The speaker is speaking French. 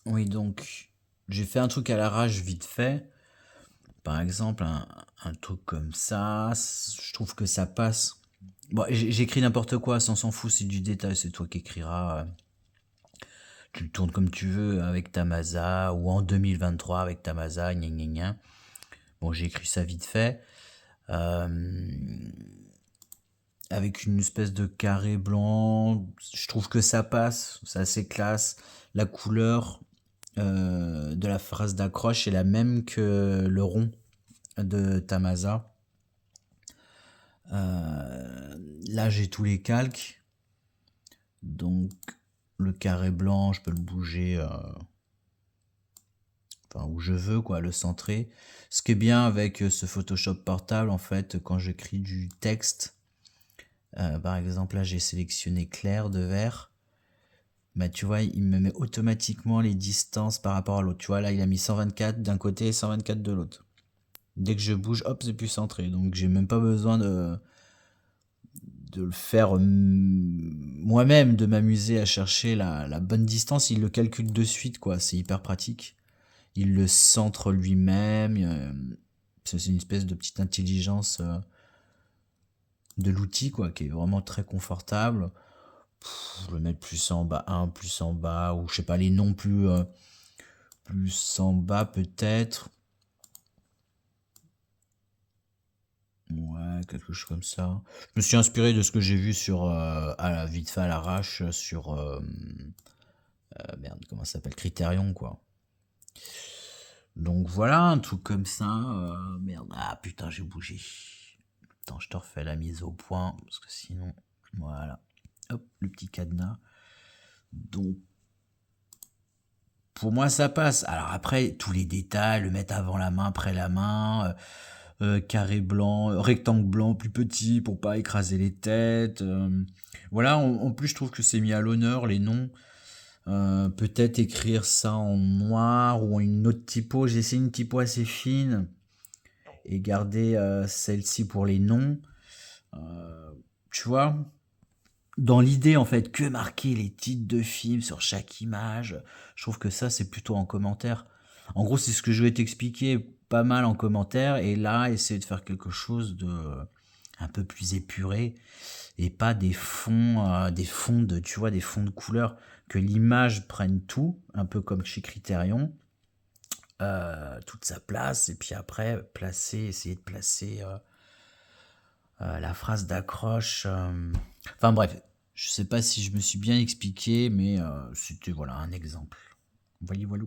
Oui, donc j'ai fait un truc à l'arrache vite fait. Par exemple, un truc comme ça, je trouve que ça passe. Bon, j'écris n'importe quoi, ça on s'en fout, c'est du détail, c'est toi qui écriras. Tu le tournes comme tu veux avec Tamaza ou en 2023 avec Tamaza, gna gna gna. Bon, j'ai écrit ça vite fait. Euh, avec une espèce de carré blanc, je trouve que ça passe, c'est assez classe. La couleur de la phrase d'accroche est la même que le rond de Tamaza. Là, j'ai tous les calques. Donc, le carré blanc, je peux le bouger enfin, où je veux, quoi, le centrer. Ce qui est bien avec ce Photoshop portable, en fait, quand j'écris du texte, par exemple, là, j'ai sélectionné clair de vert. Bah, tu vois, il me met automatiquement les distances par rapport à l'autre. Tu vois, là, il a mis 124 d'un côté et 124 de l'autre. Dès que je bouge, hop, c'est plus centré. Donc, j'ai même pas besoin de le faire moi-même, de m'amuser à chercher la bonne distance. Il le calcule de suite, quoi. C'est hyper pratique. Il le centre lui-même. C'est une espèce de petite intelligence de l'outil, quoi, qui est vraiment très confortable. Je le mettre plus en bas, un plus en bas, ou je sais pas, les noms plus en bas peut-être. Ouais, quelque chose comme ça. Je me suis inspiré de ce que j'ai vu sur, à la vite fait à l'arrache, sur, merde, comment ça s'appelle, Criterion, quoi. Donc voilà, un truc comme ça. Merde, ah putain, j'ai bougé. Attends, je te refais la mise au point, parce que sinon, voilà. Hop, le petit cadenas. Donc, pour moi, ça passe. Alors après, tous les détails, le mettre avant la main, après la main, carré blanc, rectangle blanc plus petit pour pas écraser les têtes. Voilà, en plus, je trouve que c'est mis à l'honneur les noms. Peut-être écrire ça en noir ou en une autre typo. J'ai essayé une typo assez fine et garder celle-ci pour les noms. Euh, Tu vois, dans l'idée en fait que marquer les titres de films sur chaque image, je trouve que ça c'est plutôt en commentaire. En gros, c'est ce que je vais t'expliquer pas mal en commentaire et là essayer de faire quelque chose de un peu plus épuré et pas des fonds de tu vois des fonds de couleurs que l'image prenne tout, un peu comme chez Criterion, toute sa place et puis après essayer de placer la phrase d'accroche. Enfin bref, je sais pas si je me suis bien expliqué, mais c'était voilà un exemple. Voyez, voilà.